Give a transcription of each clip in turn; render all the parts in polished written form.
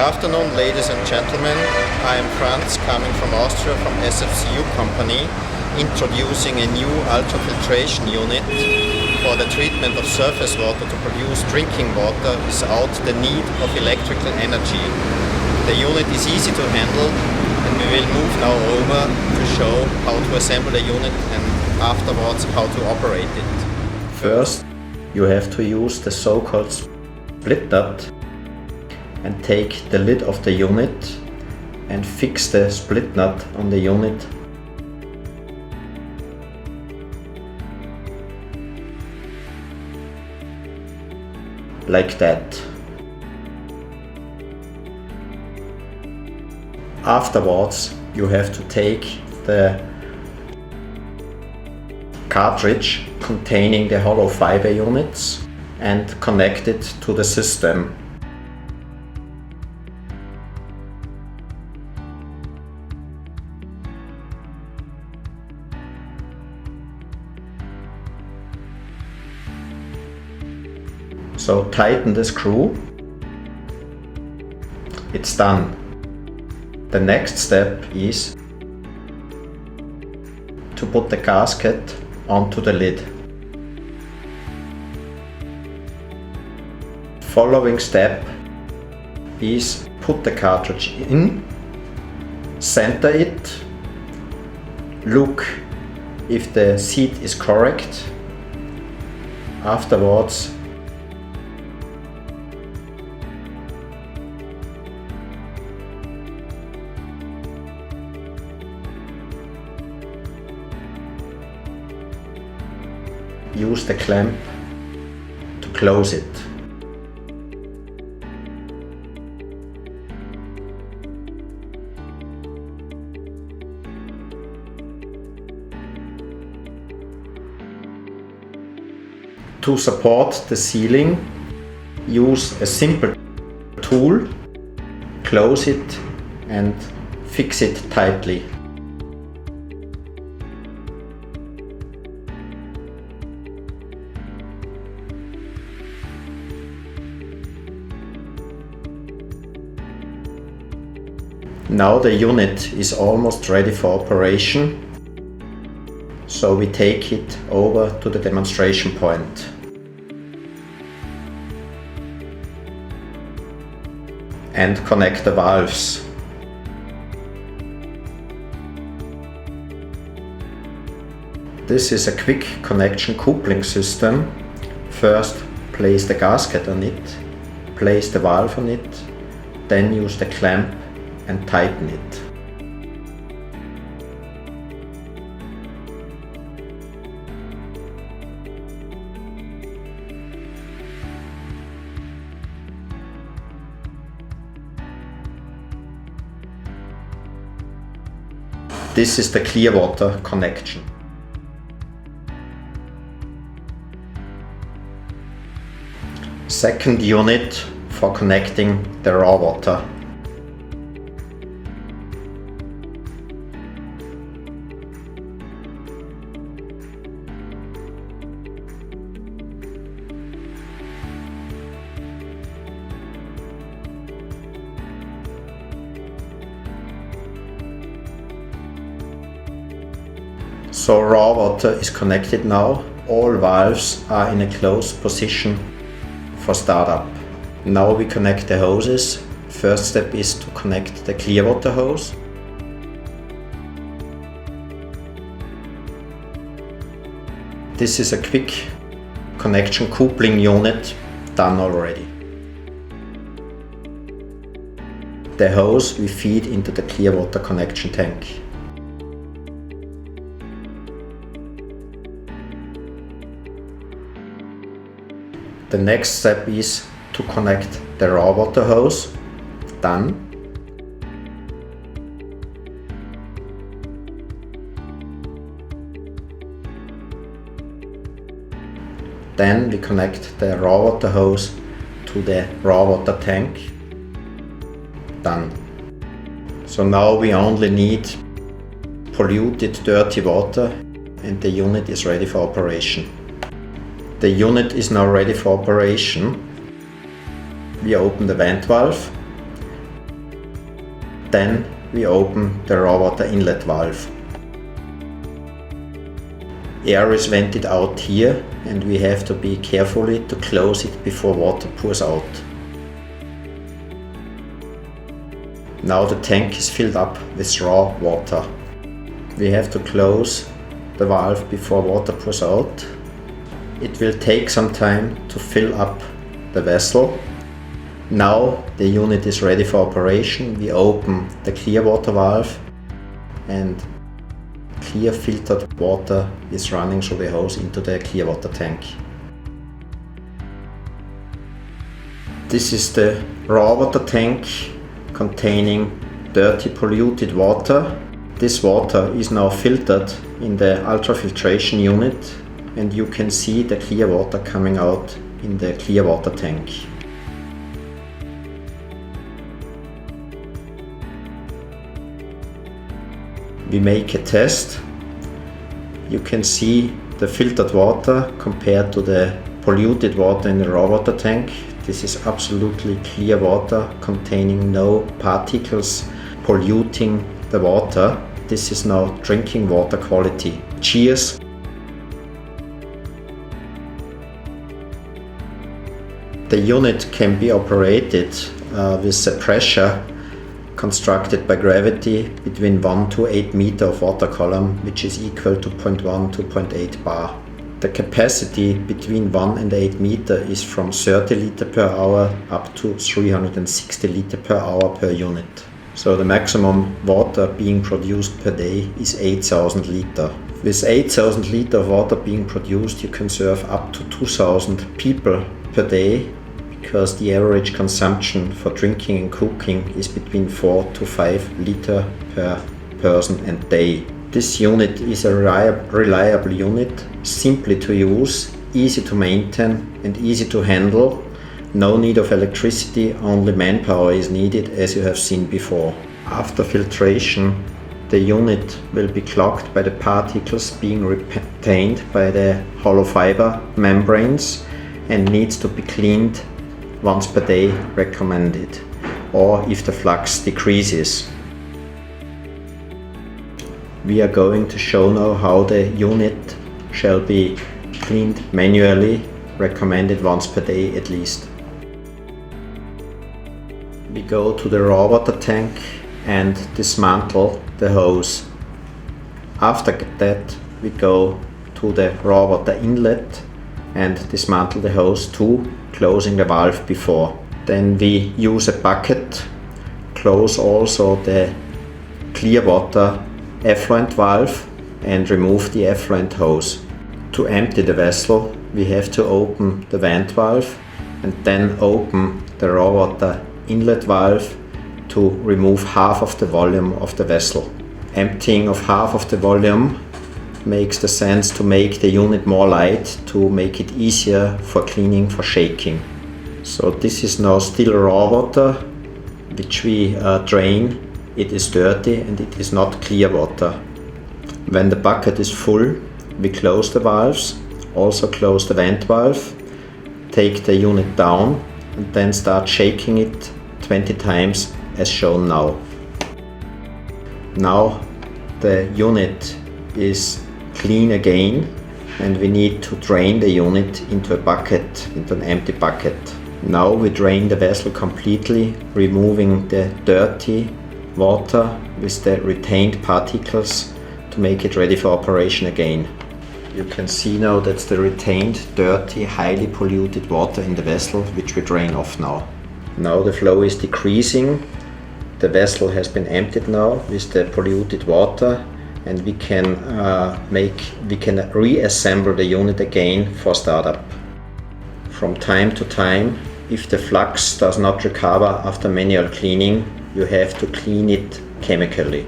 afternoon, ladies and gentlemen. I am Franz, coming from Austria, from SFCU company, introducing a new ultrafiltration unit for the treatment of surface water to produce drinking water without the need of electrical energy. The unit is easy to handle, and we will move now over to show how to assemble the unit and afterwards how to operate it. First, you have to use the so-called split nut and take the lid of the unit and fix the split nut on the unit. Like that. Afterwards, you have to take the cartridge containing the hollow fiber units and connect it to the system. So tighten the screw. It's done. The next step is to put the gasket onto the lid. Following step is put the cartridge in, center it, look if the seat is correct. Afterwards, use the clamp to close it. To support the ceiling, use a simple tool, close it and fix it tightly. Now the unit is almost ready for operation, so we take it over to the demonstration point. And connect the valves. This is a quick connection coupling system. First, place the gasket on it, place the valve on it, then use the clamp and tighten it. This is the clear water connection. Second unit for connecting the raw water. So raw water is connected now. All valves are in a closed position for startup. Now we connect the hoses. First step is to connect the clear water hose. This is a quick connection coupling unit done already. The hose we feed into the clear water connection tank. The next step is to connect the raw water hose. Done. Then we connect the raw water hose to the raw water tank. Done. So now we only need polluted, dirty water and the unit is ready for operation. The unit is now ready for operation. We open the vent valve Then we open the raw water inlet valve. Air is vented out here and we have to be carefully to close it before water pours out. Now the tank is filled up with raw water. We have to close the valve before water pours out. It will take some time to fill up the vessel. Now the unit is ready for operation. We open the clear water valve and clear filtered water is running through the hose into the clear water tank. This is the raw water tank containing dirty polluted water. This water is now filtered in the ultrafiltration unit and you can see the clear water coming out in the clear water tank. We make a test. You can see the filtered water compared to the polluted water in the raw water tank. This is absolutely clear water containing no particles polluting the water. This is now drinking water quality. Cheers! The unit can be operated with a pressure constructed by gravity between 1 to 8 meter of water column, which is equal to 0.1 to 0.8 bar. The capacity between 1 and 8 meter is from 30 liter per hour up to 360 liter per hour per unit. So the maximum water being produced per day is 8,000 liter. With 8,000 liter of water being produced, you can serve up to 2,000 people per day, because the average consumption for drinking and cooking is between 4 to 5 liter per person and day. This unit is a reliable unit, simply to use, easy to maintain and easy to handle. No need of electricity, only manpower is needed, as you have seen before. After filtration, the unit will be clogged by the particles being retained by the hollow fiber membranes and needs to be cleaned once per day recommended, or if the flux decreases. We are going to show now how the unit shall be cleaned manually, recommended once per day at least. We go to the raw water tank and dismantle the hose. After that we go to the raw water inlet and dismantle the hose too, closing the valve before. Then we use a bucket, close also the clear water effluent valve and remove the effluent hose. To empty the vessel, we have to open the vent valve and then open the raw water inlet valve to remove half of the volume of the vessel. Emptying of half of the volume makes the sense to make the unit more light, to make it easier for cleaning, for shaking. So this is now still raw water which we drain. It is dirty and it is not clear water. When the bucket is full, we close the valves, also close the vent valve, take the unit down and then start shaking it 20 times as shown now. Now the unit is clean again and we need to drain the unit into a bucket, into an empty bucket. Now we drain the vessel completely, removing the dirty water with the retained particles to make it ready for operation again. You can see now that's the retained, dirty, highly polluted water in the vessel, which we drain off now. Now the flow is decreasing. The vessel has been emptied now with the polluted water, and we can reassemble the unit again for startup. From time to time, if the flux does not recover after manual cleaning, you have to clean it chemically.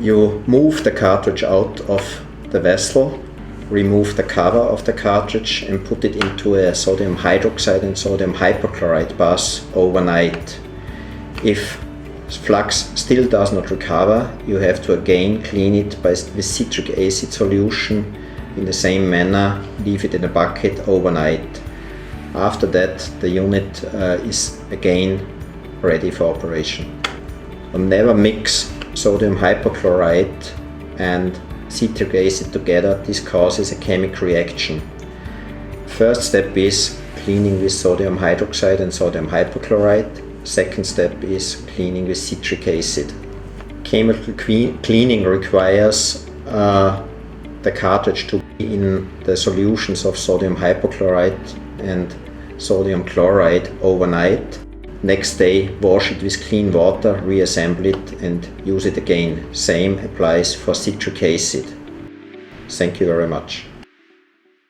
You move the cartridge out of the vessel, remove the cover of the cartridge and put it into a sodium hydroxide and sodium hypochlorite bath overnight. If flux still does not recover, you have to again clean it with citric acid solution in the same manner, leave it in a bucket overnight. After that, the unit is again ready for operation. Never mix sodium hypochlorite and citric acid together. This causes a chemical reaction. First step is cleaning with sodium hydroxide and sodium hypochlorite. Second step is cleaning with citric acid. Chemical cleaning requires the cartridge to be in the solutions of sodium hypochlorite and sodium chloride overnight. Next day, wash it with clean water, reassemble it and use it again. Same applies for citric acid. Thank you very much.